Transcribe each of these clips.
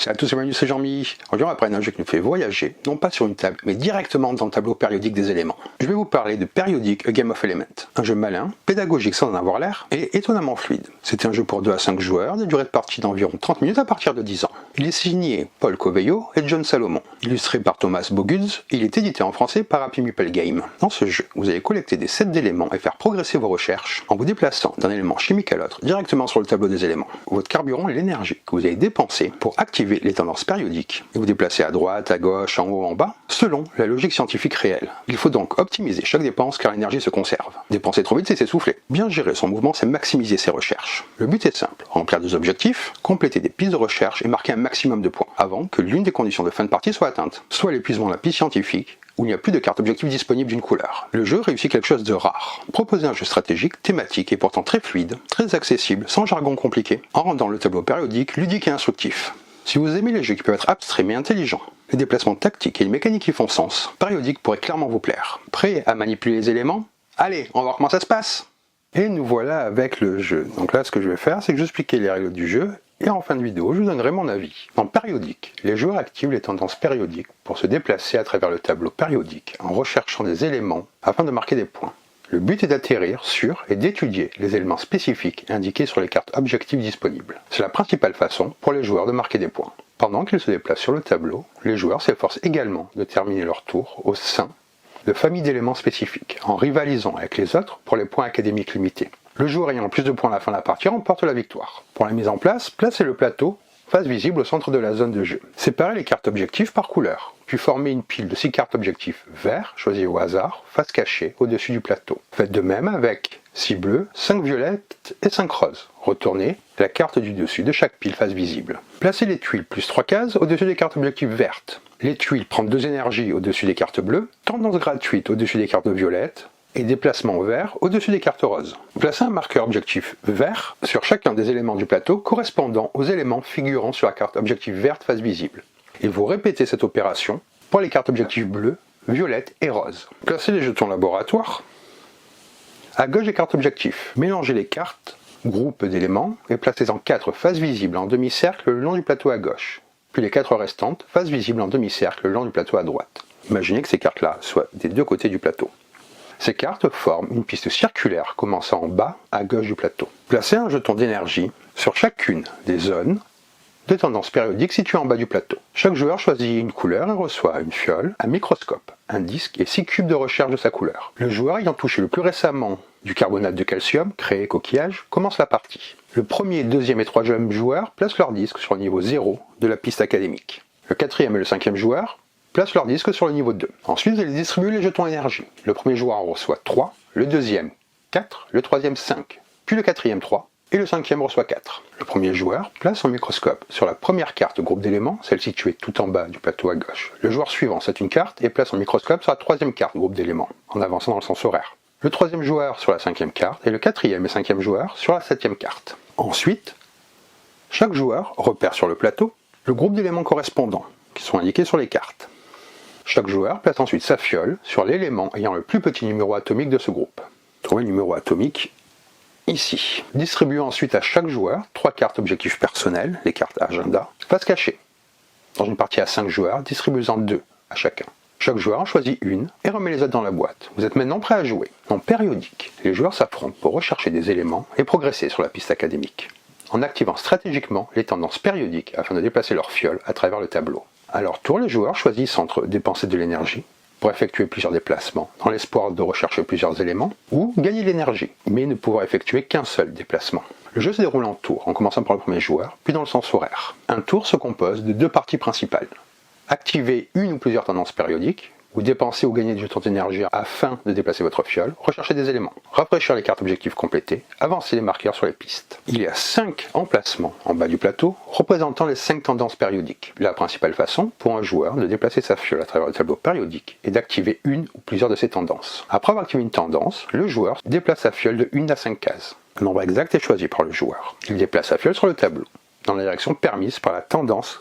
Salut à tous, c'est Manu, c'est Jean-Mi. Aujourd'hui, on va parler d'un jeu qui nous fait voyager, non pas sur une table, mais directement dans le tableau périodique des éléments. Je vais vous parler de Periodic, A Game of Elements. Un jeu malin, pédagogique sans en avoir l'air, et étonnamment fluide. C'est un jeu pour 2 à 5 joueurs, des durées de partie d'environ 30 minutes à partir de 10 ans. Il est signé Paul Covello et John Salomon. Illustré par Thomas Boguds, il est édité en français par Happy Meeple Game. Dans ce jeu, vous allez collecter des sets d'éléments et faire progresser vos recherches en vous déplaçant d'un élément chimique à l'autre, directement sur le tableau des éléments. Votre carburant est l'énergie que vous allez dépenser pour activer les tendances périodiques et vous déplacer à droite, à gauche, en haut, en bas, selon la logique scientifique réelle. Il faut donc optimiser chaque dépense car l'énergie se conserve. Dépenser trop vite, c'est s'essouffler. Bien gérer son mouvement, c'est maximiser ses recherches. Le but est simple, remplir des objectifs, compléter des pistes de recherche et marquer un maximum de points, avant que l'une des conditions de fin de partie soit atteinte, soit l'épuisement de la piste scientifique, où il n'y a plus de carte objectif disponible d'une couleur. Le jeu réussit quelque chose de rare. Proposer un jeu stratégique, thématique et pourtant très fluide, très accessible, sans jargon compliqué, en rendant le tableau périodique ludique et instructif. Si vous aimez les jeux qui peuvent être abstraits mais intelligents, les déplacements tactiques et les mécaniques qui font sens, Periodic pourrait clairement vous plaire. Prêt à manipuler les éléments? Allez, on va voir comment ça se passe! Et nous voilà avec le jeu. Donc là, ce que je vais faire, c'est que je vais expliquer les règles du jeu, et en fin de vidéo, je vous donnerai mon avis. Dans Periodic, les joueurs activent les tendances périodiques pour se déplacer à travers le tableau périodique en recherchant des éléments afin de marquer des points. Le but est d'atterrir sur et d'étudier les éléments spécifiques indiqués sur les cartes objectives disponibles. C'est la principale façon pour les joueurs de marquer des points. Pendant qu'ils se déplacent sur le tableau, les joueurs s'efforcent également de terminer leur tour au sein de familles d'éléments spécifiques, en rivalisant avec les autres pour les points académiques limités. Le joueur ayant le plus de points à la fin de la partie remporte la victoire. Pour la mise en place, placez le plateau face visible au centre de la zone de jeu. Séparez les cartes objectifs par couleur, puis formez une pile de 6 cartes objectifs verts, choisies au hasard, face cachée, au-dessus du plateau. Faites de même avec 6 bleus, 5 violettes et 5 roses. Retournez la carte du dessus de chaque pile face visible. Placez les tuiles plus 3 cases au-dessus des cartes objectifs vertes. Les tuiles prennent 2 énergies au-dessus des cartes bleues, tendance gratuite au-dessus des cartes violettes, et déplacement vert au-dessus des cartes roses. Placez un marqueur objectif vert sur chacun des éléments du plateau correspondant aux éléments figurant sur la carte objectif verte face visible. Et vous répétez cette opération pour les cartes objectifs bleues, violettes et roses. Placez les jetons laboratoire à gauche des cartes objectifs. Mélangez les cartes, groupes d'éléments, et placez-en 4 faces visibles en demi-cercle le long du plateau à gauche. Puis les 4 restantes, faces visibles en demi-cercle le long du plateau à droite. Imaginez que ces cartes-là soient des 2 côtés du plateau. Ces cartes forment une piste circulaire commençant en bas à gauche du plateau. Placez un jeton d'énergie sur chacune des zones de tendance périodique situées en bas du plateau. Chaque joueur choisit une couleur et reçoit une fiole, un microscope, un disque et 6 cubes de recherche de sa couleur. Le joueur ayant touché le plus récemment du carbonate de calcium, créé coquillage, commence la partie. Le premier, deuxième et troisième joueur placent leur disque sur le niveau 0 de la piste académique. Le quatrième et le cinquième joueur placent leur disque sur le niveau 2. Ensuite, vous allez distribuer les jetons énergie. Le premier joueur en reçoit 3, le deuxième 4, le troisième 5, puis le quatrième 3, et le cinquième reçoit 4. Le premier joueur place son microscope sur la première carte groupe d'éléments, celle située tout en bas du plateau à gauche. Le joueur suivant set une carte et place son microscope sur la troisième carte groupe d'éléments, en avançant dans le sens horaire. Le troisième joueur sur la cinquième carte, et le quatrième et cinquième joueur sur la septième carte. Ensuite, chaque joueur repère sur le plateau le groupe d'éléments correspondants, qui sont indiqués sur les cartes. Chaque joueur place ensuite sa fiole sur l'élément ayant le plus petit numéro atomique de ce groupe. Trouvez le numéro atomique ici. Distribuez ensuite à chaque joueur 3 cartes objectifs personnels, les cartes agenda, face cachée. Dans une partie à 5 joueurs, distribuez-en 2 à chacun. Chaque joueur en choisit une et remet les autres dans la boîte. Vous êtes maintenant prêt à jouer. En périodique, les joueurs s'affrontent pour rechercher des éléments et progresser sur la piste académique, en activant stratégiquement les tendances périodiques afin de déplacer leur fiole à travers le tableau. À leur tour, les joueurs choisissent entre dépenser de l'énergie pour effectuer plusieurs déplacements, dans l'espoir de rechercher plusieurs éléments, ou gagner de l'énergie, mais ne pouvoir effectuer qu'un seul déplacement. Le jeu se déroule en tours, en commençant par le premier joueur, puis dans le sens horaire. Un tour se compose de 2 parties principales. Activer une ou plusieurs tendances périodiques, ou dépenser ou gagner du jetons d'énergie afin de déplacer votre fiole, rechercher des éléments, rafraîchir les cartes objectifs complétées, avancer les marqueurs sur les pistes. Il y a 5 emplacements en bas du plateau représentant les 5 tendances périodiques. La principale façon pour un joueur de déplacer sa fiole à travers le tableau périodique est d'activer une ou plusieurs de ces tendances. Après avoir activé une tendance, le joueur déplace sa fiole de 1 à 5 cases. Un nombre exact est choisi par le joueur. Il déplace sa fiole sur le tableau, dans la direction permise par la tendance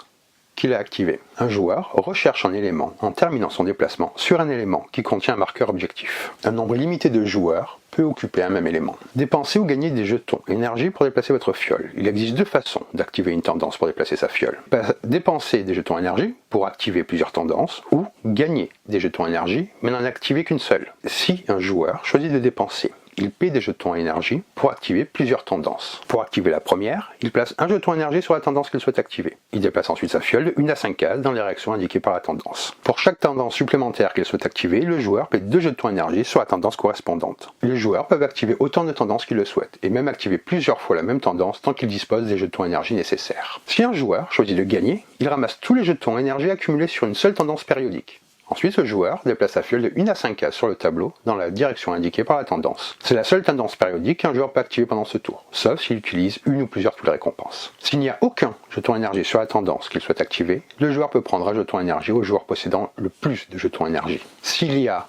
qu'il a activé. Un joueur recherche un élément en terminant son déplacement sur un élément qui contient un marqueur objectif. Un nombre limité de joueurs peut occuper un même élément. Dépensez ou gagnez des jetons énergie pour déplacer votre fiole. Il existe deux façons d'activer une tendance pour déplacer sa fiole. Dépenser des jetons énergie pour activer plusieurs tendances ou gagner des jetons énergie mais n'en activer qu'une seule. Si un joueur choisit de dépenser, il paie des jetons énergie pour activer plusieurs tendances. Pour activer la première, il place un jeton énergie sur la tendance qu'il souhaite activer. Il déplace ensuite sa fiole de 1 à 5 cases dans les réactions indiquées par la tendance. Pour chaque tendance supplémentaire qu'il souhaite activer, le joueur paie 2 jetons énergie sur la tendance correspondante. Les joueurs peuvent activer autant de tendances qu'ils le souhaitent, et même activer plusieurs fois la même tendance tant qu'ils disposent des jetons énergie nécessaires. Si un joueur choisit de gagner, il ramasse tous les jetons énergie accumulés sur une seule tendance périodique. Ensuite, ce joueur déplace sa fiole de 1 à 5 cases sur le tableau dans la direction indiquée par la tendance. C'est la seule tendance périodique qu'un joueur peut activer pendant ce tour, sauf s'il utilise une ou plusieurs toules récompenses. S'il n'y a aucun jeton énergie sur la tendance qu'il souhaite activer, le joueur peut prendre un jeton énergie au joueur possédant le plus de jetons énergie. S'il y a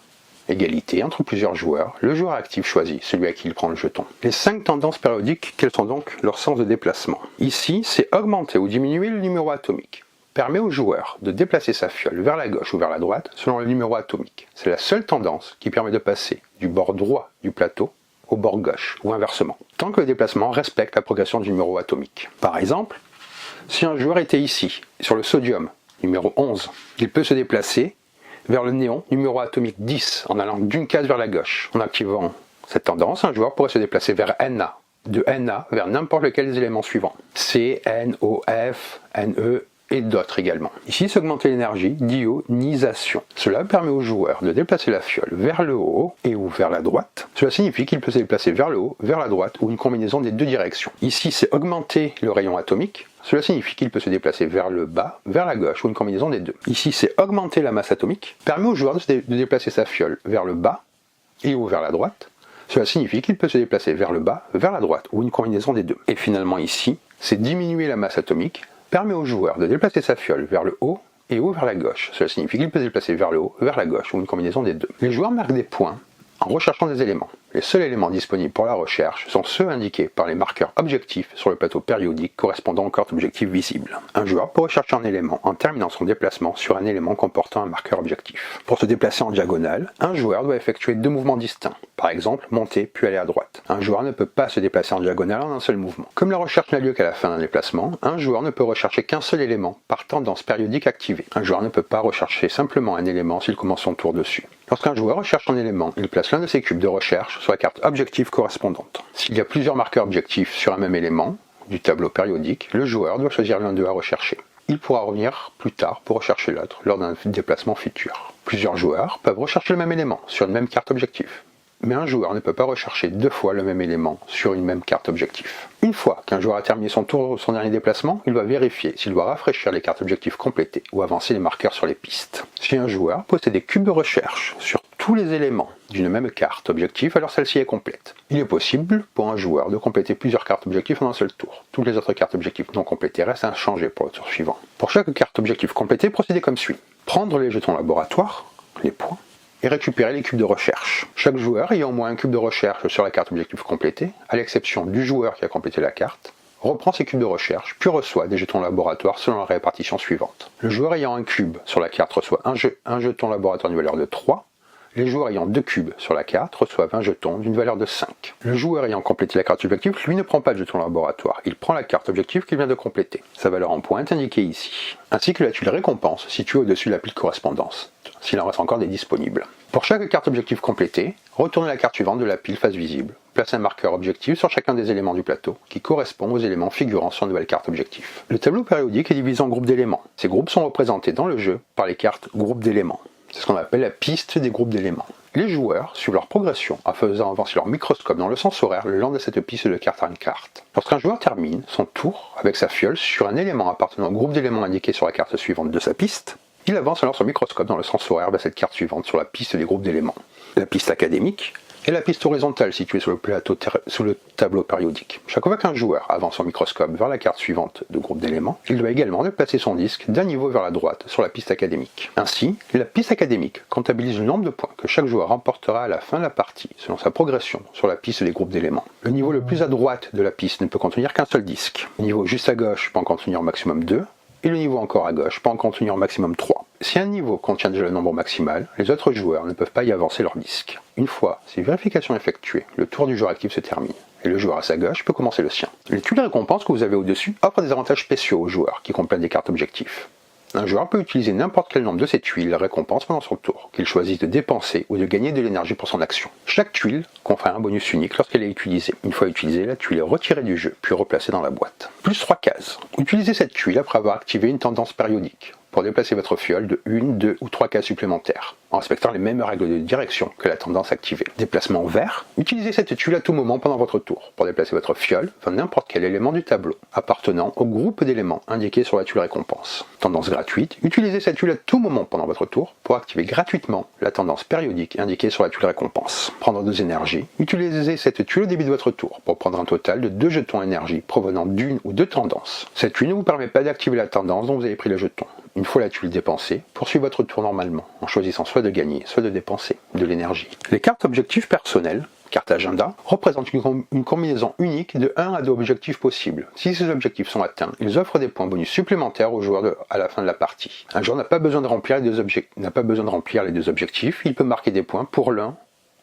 égalité entre plusieurs joueurs, le joueur actif choisit celui à qui il prend le jeton. Les 5 tendances périodiques, quels sont donc leurs sens de déplacement? Ici, c'est augmenter ou diminuer le numéro atomique. Permet au joueur de déplacer sa fiole vers la gauche ou vers la droite selon le numéro atomique. C'est la seule tendance qui permet de passer du bord droit du plateau au bord gauche, ou inversement, tant que le déplacement respecte la progression du numéro atomique. Par exemple, si un joueur était ici, sur le sodium, numéro 11, il peut se déplacer vers le néon, numéro atomique 10, en allant d'une case vers la gauche. En activant cette tendance, un joueur pourrait se déplacer vers Na, de Na vers n'importe lequel des éléments suivants. C, N, O, F, Ne, et d'autres également. Ici, s'augmenter l'énergie d'ionisation. Cela permet au joueur de déplacer la fiole vers le haut et ou vers la droite. Cela signifie qu'il peut se déplacer vers le haut, vers la droite ou une combinaison des deux directions. Ici, c'est augmenter le rayon atomique. Cela signifie qu'il peut se déplacer vers le bas, vers la gauche ou une combinaison des deux. Ici, c'est augmenter la masse atomique. Permet au joueur de déplacer sa fiole vers le bas et ou vers la droite. Cela signifie qu'il peut se déplacer vers le bas, vers la droite ou une combinaison des deux. Et finalement ici, c'est diminuer la masse atomique. Permet au joueur de déplacer sa fiole vers le haut et ou vers la gauche. Cela signifie qu'il peut se déplacer vers le haut, vers la gauche ou une combinaison des deux. Les joueurs marquent des points en recherchant des éléments. Les seuls éléments disponibles pour la recherche sont ceux indiqués par les marqueurs objectifs sur le plateau périodique correspondant aux cartes objectives visibles. Un joueur peut rechercher un élément en terminant son déplacement sur un élément comportant un marqueur objectif. Pour se déplacer en diagonale, un joueur doit effectuer 2 mouvements distincts. Par exemple, monter puis aller à droite. Un joueur ne peut pas se déplacer en diagonale en un seul mouvement. Comme la recherche n'a lieu qu'à la fin d'un déplacement, un joueur ne peut rechercher qu'un seul élément par tendance périodique activée. Un joueur ne peut pas rechercher simplement un élément s'il commence son tour dessus. Lorsqu'un joueur recherche un élément, il place l'un de ses cubes de recherche sur la carte objectif correspondante. S'il y a plusieurs marqueurs objectifs sur un même élément du tableau périodique, le joueur doit choisir l'un d'eux à rechercher. Il pourra revenir plus tard pour rechercher l'autre lors d'un déplacement futur. Plusieurs joueurs peuvent rechercher le même élément sur une même carte objectif. Mais un joueur ne peut pas rechercher 2 fois le même élément sur une même carte objectif. Une fois qu'un joueur a terminé son tour ou son dernier déplacement, il doit vérifier s'il doit rafraîchir les cartes objectifs complétées ou avancer les marqueurs sur les pistes. Si un joueur possède des cubes de recherche sur tous les éléments d'une même carte objectif, alors celle-ci est complète. Il est possible pour un joueur de compléter plusieurs cartes objectifs en un seul tour. Toutes les autres cartes objectifs non complétées restent inchangées pour le tour suivant. Pour chaque carte objectif complétée, procédez comme suit. Prendre les jetons laboratoires, les points, et récupérer les cubes de recherche. Chaque joueur ayant au moins un cube de recherche sur la carte objectif complétée, à l'exception du joueur qui a complété la carte, reprend ses cubes de recherche, puis reçoit des jetons laboratoires selon la répartition suivante. Le joueur ayant un cube sur la carte reçoit un jeton laboratoire d'une valeur de 3, les joueurs ayant 2 cubes sur la carte reçoivent un jeton d'une valeur de 5. Le joueur ayant complété la carte objectif, lui ne prend pas de jeton laboratoire, il prend la carte objectif qu'il vient de compléter. Sa valeur en points est indiquée ici, ainsi que la tuile récompense située au-dessus de la pile correspondance, s'il en reste encore des disponibles. Pour chaque carte objectif complétée, retournez la carte suivante de la pile face visible. Placez un marqueur objectif sur chacun des éléments du plateau, qui correspond aux éléments figurant sur une nouvelle carte objectif. Le tableau périodique est divisé en groupes d'éléments. Ces groupes sont représentés dans le jeu par les cartes groupes d'éléments. C'est ce qu'on appelle la piste des groupes d'éléments. Les joueurs suivent leur progression en faisant avancer leur microscope dans le sens horaire le long de cette piste de carte en carte. Lorsqu'un joueur termine son tour avec sa fiole sur un élément appartenant au groupe d'éléments indiqué sur la carte suivante de sa piste, il avance alors son microscope dans le sens horaire de cette carte suivante sur la piste des groupes d'éléments. La piste académique et la piste horizontale située sur le plateau sous le tableau périodique. Chaque fois qu'un joueur avance son microscope vers la carte suivante de groupe d'éléments, il doit également déplacer son disque d'un niveau vers la droite sur la piste académique. Ainsi, la piste académique comptabilise le nombre de points que chaque joueur remportera à la fin de la partie selon sa progression sur la piste des groupes d'éléments. Le niveau le plus à droite de la piste ne peut contenir qu'un seul disque. Le niveau juste à gauche peut en contenir au maximum 2, et le niveau encore à gauche peut en contenir au maximum 3. Si un niveau contient déjà le nombre maximal, les autres joueurs ne peuvent pas y avancer leur disque. Une fois ces vérifications effectuées, le tour du joueur actif se termine, et le joueur à sa gauche peut commencer le sien. Les tuiles récompenses que vous avez au-dessus offrent des avantages spéciaux aux joueurs qui complètent des cartes objectifs. Un joueur peut utiliser n'importe quel nombre de ces tuiles récompenses pendant son tour, qu'il choisisse de dépenser ou de gagner de l'énergie pour son action. Chaque tuile confère un bonus unique lorsqu'elle est utilisée. Une fois utilisée, la tuile est retirée du jeu, puis replacée dans la boîte. Plus 3 cases. Utilisez cette tuile après avoir activé une tendance périodique, pour déplacer votre fiole de 1, 2 ou 3 cases supplémentaires, en respectant les mêmes règles de direction que la tendance activée. Déplacement vert. Utilisez cette tuile à tout moment pendant votre tour, pour déplacer votre fiole vers n'importe quel élément du tableau, appartenant au groupe d'éléments indiqués sur la tuile récompense. Tendance gratuite. Utilisez cette tuile à tout moment pendant votre tour, pour activer gratuitement la tendance périodique indiquée sur la tuile récompense. Prendre 2 énergies. Utilisez cette tuile au début de votre tour, pour prendre un total de 2 jetons énergie provenant d'une ou deux tendances. Cette tuile ne vous permet pas d'activer la tendance dont vous avez pris le jeton. Une fois la tuile dépensée, poursuivez votre tour normalement, en choisissant soit de gagner, soit de dépenser de l'énergie. Les cartes objectifs personnels, carte agenda, représentent une combinaison unique de 1 à 2 objectifs possibles. Si ces objectifs sont atteints, ils offrent des points bonus supplémentaires aux joueurs à la fin de la partie. Un joueur n'a pas besoin de remplir les deux objectifs, il peut marquer des points pour l'un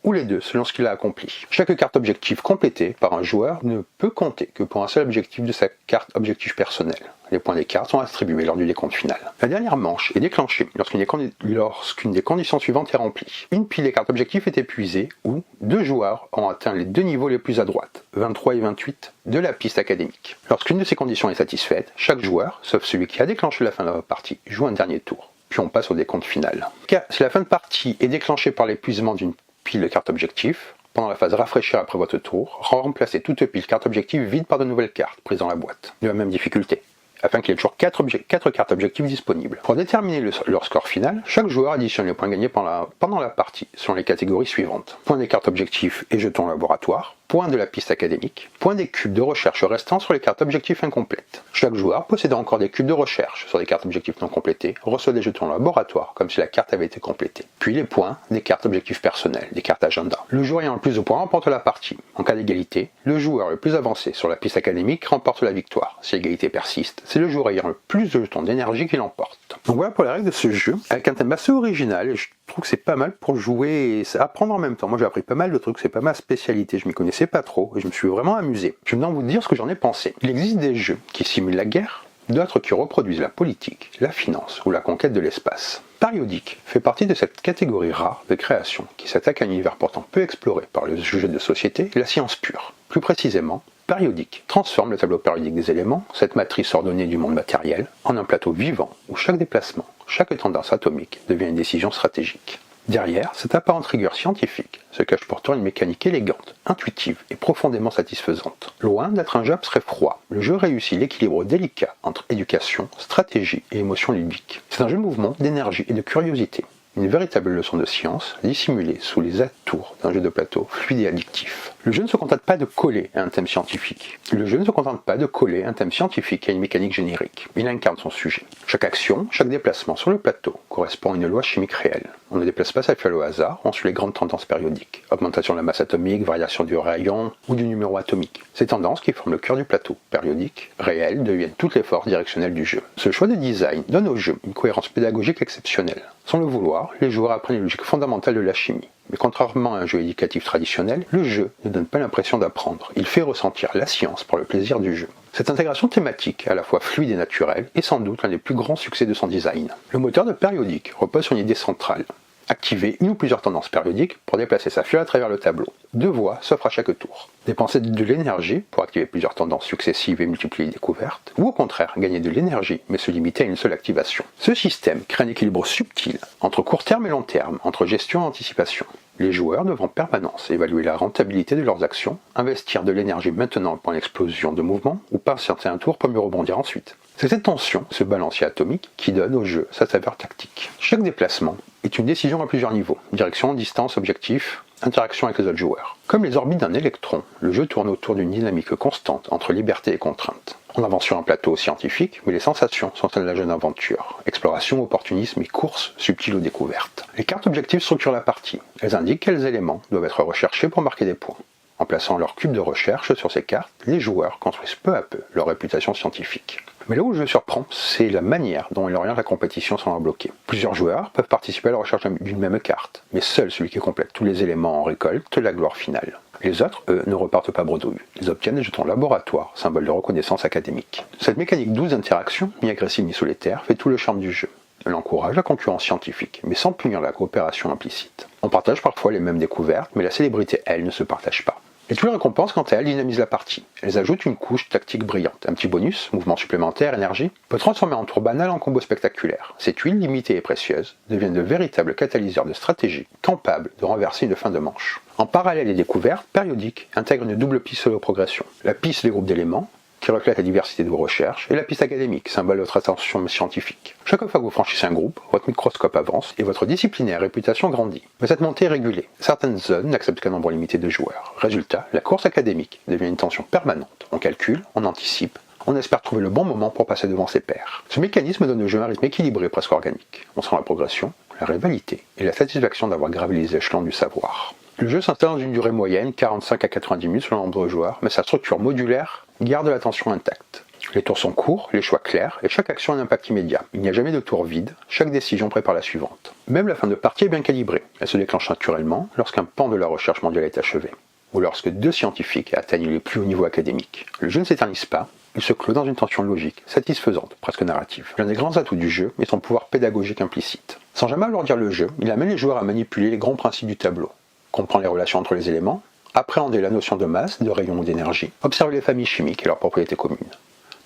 ou les deux selon ce qu'il a accompli. Chaque carte objectif complétée par un joueur ne peut compter que pour un seul objectif de sa carte objectif personnel. Les points des cartes sont attribués lors du décompte final. La dernière manche est déclenchée lorsqu'une des conditions suivantes est remplie. Une pile des cartes objectifs est épuisée ou 2 joueurs ont atteint les 2 niveaux les plus à droite, 23 et 28, de la piste académique. Lorsqu'une de ces conditions est satisfaite, chaque joueur, sauf celui qui a déclenché la fin de la partie, joue un dernier tour. Puis on passe au décompte final. Car si la fin de partie est déclenchée par l'épuisement d'une pile de cartes objectifs, pendant la phase rafraîchir après votre tour, remplacez toute pile carte objectif vide par de nouvelles cartes prises dans la boîte, de la même difficulté, afin qu'il y ait toujours 4 cartes objectives disponibles. Pour déterminer leur score final, chaque joueur additionne les points gagnés pendant la partie, selon les catégories suivantes. Points des cartes objectifs et jetons laboratoire, points de la piste académique, points des cubes de recherche restants sur les cartes objectifs incomplètes. Chaque joueur possédant encore des cubes de recherche sur des cartes objectifs non complétées reçoit des jetons laboratoire comme si la carte avait été complétée. Puis les points des cartes objectifs personnels, des cartes agenda. Le joueur ayant le plus de points remporte la partie. En cas d'égalité, le joueur le plus avancé sur la piste académique remporte la victoire. Si l'égalité persiste, c'est le joueur ayant le plus de jetons d'énergie qui l'emporte. Donc voilà pour les règles de ce jeu, avec un thème assez original, et je trouve que c'est pas mal pour jouer et apprendre en même temps. Moi j'ai appris pas mal de trucs, c'est pas ma spécialité, je m'y connaissais pas trop, et je me suis vraiment amusé. Je vais maintenant vous dire ce que j'en ai pensé. Il existe des jeux qui simulent la guerre, d'autres qui reproduisent la politique, la finance ou la conquête de l'espace. Périodique fait partie de cette catégorie rare de création qui s'attaque à un univers pourtant peu exploré par le jeu de société et la science pure. Plus précisément, Périodique transforme le tableau périodique des éléments, cette matrice ordonnée du monde matériel, en un plateau vivant où chaque déplacement, chaque tendance atomique devient une décision stratégique. Derrière cette apparente rigueur scientifique se cache pourtant une mécanique élégante, intuitive et profondément satisfaisante. Loin d'être un jeu abstrait froid, le jeu réussit l'équilibre délicat entre éducation, stratégie et émotion ludique. C'est un jeu de mouvement, d'énergie et de curiosité. Une véritable leçon de science, dissimulée sous les atours d'un jeu de plateau fluide et addictif. Le jeu ne se contente pas de coller à un thème scientifique. Le jeu ne se contente pas de coller un thème scientifique à une mécanique générique. Il incarne son sujet. Chaque action, chaque déplacement sur le plateau correspond à une loi chimique réelle. On ne déplace pas sa fiole au hasard, on suit les grandes tendances périodiques. Augmentation de la masse atomique, variation du rayon ou du numéro atomique. Ces tendances qui forment le cœur du plateau périodique, réel, deviennent toutes les forces directionnelles du jeu. Ce choix de design donne au jeu une cohérence pédagogique exceptionnelle. Sans le vouloir, les joueurs apprennent les logiques fondamentales de la chimie. Mais contrairement à un jeu éducatif traditionnel, le jeu ne donne pas l'impression d'apprendre. Il fait ressentir la science par le plaisir du jeu. Cette intégration thématique, à la fois fluide et naturelle, est sans doute l'un des plus grands succès de son design. Le moteur de Périodique repose sur une idée centrale. Activer une ou plusieurs tendances périodiques pour déplacer sa fiole à travers le tableau. 2 voies s'offrent à chaque tour. Dépenser de l'énergie pour activer plusieurs tendances successives et multiplier les découvertes, ou au contraire gagner de l'énergie mais se limiter à une seule activation. Ce système crée un équilibre subtil entre court terme et long terme, entre gestion et anticipation. Les joueurs doivent en permanence évaluer la rentabilité de leurs actions, investir de l'énergie maintenant pour l'explosion de mouvement, ou patienter un tour pour mieux rebondir ensuite. C'est cette tension, ce balancier atomique, qui donne au jeu sa saveur tactique. Chaque déplacement est une décision à plusieurs niveaux, direction, distance, objectif, interaction avec les autres joueurs. Comme les orbites d'un électron, le jeu tourne autour d'une dynamique constante entre liberté et contrainte. On avance sur un plateau scientifique, mais les sensations sont celles de la jeune aventure. Exploration, opportunisme et course subtile aux découvertes. Les cartes objectifs structurent la partie. Elles indiquent quels éléments doivent être recherchés pour marquer des points. En plaçant leur cube de recherche sur ces cartes, les joueurs construisent peu à peu leur réputation scientifique. Mais là où je surprends, c'est la manière dont il oriente la compétition sans la bloquer. Plusieurs joueurs peuvent participer à la recherche d'une même carte, mais seul celui qui complète tous les éléments en récolte la gloire finale. Les autres, eux, ne repartent pas bredouille. Ils obtiennent des jetons laboratoires, symbole de reconnaissance académique. Cette mécanique douce d'interaction, ni agressive ni solitaire, fait tout le charme du jeu. Elle encourage la concurrence scientifique, mais sans punir la coopération implicite. On partage parfois les mêmes découvertes, mais la célébrité, elle, ne se partage pas. Et toutes les récompenses, quant à elles, dynamisent la partie. Elles ajoutent une couche tactique brillante. Un petit bonus, mouvement supplémentaire, énergie, peut transformer un tour banal en combo spectaculaire. Ces tuiles limitées et précieuses deviennent de véritables catalyseurs de stratégie, capables de renverser une fin de manche. En parallèle, les découvertes, périodiques, intègrent une double piste solo progression. La piste des groupes d'éléments, qui reflète la diversité de vos recherches, et la piste académique, symbole de votre attention scientifique. Chaque fois que vous franchissez un groupe, votre microscope avance et votre disciplinaire réputation grandit. Mais cette montée est régulée. Certaines zones n'acceptent qu'un nombre limité de joueurs. Résultat, la course académique devient une tension permanente. On calcule, on anticipe, on espère trouver le bon moment pour passer devant ses pairs. Ce mécanisme donne au jeu un rythme équilibré, presque organique. On sent la progression, la rivalité et la satisfaction d'avoir gravi les échelons du savoir. Le jeu s'installe dans une durée moyenne, 45 à 90 minutes selon le nombre de joueurs, mais sa structure modulaire garde l'attention intacte. Les tours sont courts, les choix clairs, et chaque action a un impact immédiat. Il n'y a jamais de tour vide, chaque décision prépare la suivante. Même la fin de partie est bien calibrée. Elle se déclenche naturellement lorsqu'un pan de la recherche mondiale est achevé, ou lorsque deux scientifiques atteignent les plus hauts niveaux académiques. Le jeu ne s'éternise pas, il se clôt dans une tension logique, satisfaisante, presque narrative. L'un des grands atouts du jeu est son pouvoir pédagogique implicite. Sans jamais alourdir le jeu, il amène les joueurs à manipuler les grands principes du tableau. Comprendre les relations entre les éléments, appréhender la notion de masse, de rayon ou d'énergie, observer les familles chimiques et leurs propriétés communes.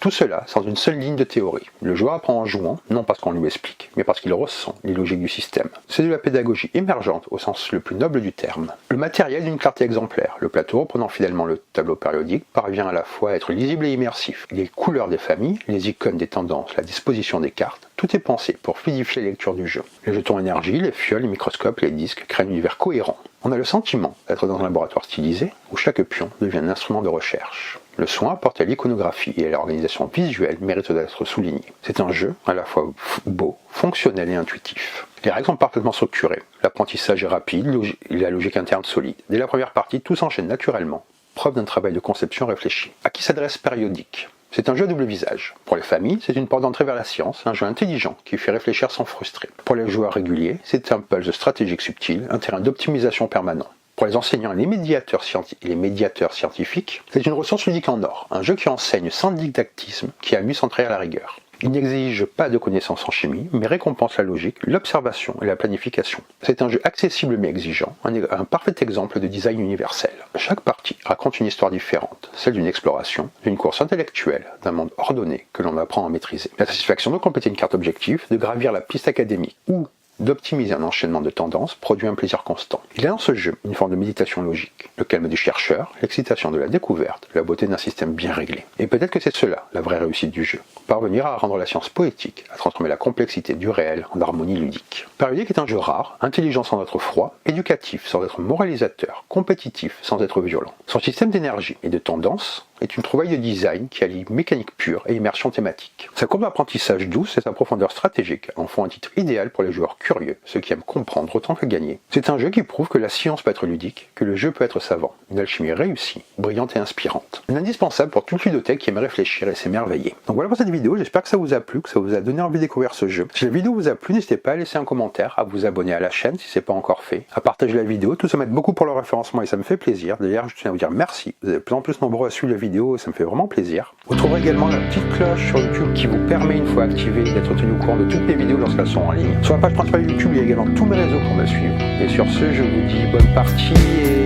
Tout cela sans une seule ligne de théorie. Le joueur apprend en jouant, non parce qu'on lui explique, mais parce qu'il ressent les logiques du système. C'est de la pédagogie émergente au sens le plus noble du terme. Le matériel d'une clarté exemplaire. Le plateau, reprenant fidèlement le tableau périodique, parvient à la fois à être lisible et immersif. Les couleurs des familles, les icônes des tendances, la disposition des cartes, tout est pensé pour fluidifier la lecture du jeu. Les jetons énergie, les fioles, les microscopes, les disques créent un univers cohérent. On a le sentiment d'être dans un laboratoire stylisé où chaque pion devient un instrument de recherche. Le soin apporté à l'iconographie et à l'organisation visuelle mérite d'être souligné. C'est un jeu à la fois beau, fonctionnel et intuitif. Les règles sont parfaitement structurées. L'apprentissage est rapide et la logique interne solide. Dès la première partie, tout s'enchaîne naturellement. Preuve d'un travail de conception réfléchi. À qui s'adresse Périodique ? C'est un jeu à double visage. Pour les familles, c'est une porte d'entrée vers la science, un jeu intelligent qui fait réfléchir sans frustrer. Pour les joueurs réguliers, c'est un puzzle stratégique subtil, un terrain d'optimisation permanent. Pour les enseignants et les médiateurs scientifiques, c'est une ressource ludique en or, un jeu qui enseigne sans didactisme, qui amuse sans trahir la rigueur. Il n'exige pas de connaissances en chimie, mais récompense la logique, l'observation et la planification. C'est un jeu accessible mais exigeant, un parfait exemple de design universel. Chaque partie raconte une histoire différente, celle d'une exploration, d'une course intellectuelle, d'un monde ordonné que l'on apprend à maîtriser. La satisfaction de compléter une carte objective, de gravir la piste académique ou d'optimiser un enchaînement de tendances produit un plaisir constant. Il y a dans ce jeu une forme de méditation logique, le calme du chercheur, l'excitation de la découverte, la beauté d'un système bien réglé. Et peut-être que c'est cela, la vraie réussite du jeu. Parvenir à rendre la science poétique, à transformer la complexité du réel en harmonie ludique. Périodique est un jeu rare, intelligent sans être froid, éducatif sans être moralisateur, compétitif sans être violent. Son système d'énergie et de tendance est une trouvaille de design qui allie mécanique pure et immersion thématique. Sa courbe d'apprentissage douce et sa profondeur stratégique en font un titre idéal pour les joueurs curieux, ceux qui aiment comprendre autant que gagner. C'est un jeu qui prouve que la science peut être ludique, que le jeu peut être savant, une alchimie réussie, brillante et inspirante. Une indispensable pour toute ludothèque qui aime réfléchir et s'émerveiller. Donc voilà pour cette vidéo, j'espère que ça vous a plu, que ça vous a donné envie de découvrir ce jeu. Si la vidéo vous a plu, n'hésitez pas à laisser un commentaire, à vous abonner à la chaîne si ce n'est pas encore fait, à partager la vidéo, tout ça m'aide beaucoup pour le référencement et ça me fait plaisir. D'ailleurs, je tiens à vous dire merci, vous êtes de plus en plus nombreux à suivre la vidéo et ça me fait vraiment plaisir. Vous trouverez également la petite cloche sur YouTube qui vous permet, une fois activée, d'être tenu au courant de toutes mes vidéos lorsqu'elles sont en ligne. Sur la page principale de YouTube, il y a également tous mes réseaux pour me suivre. Et sur ce, je vous dis bonne partie et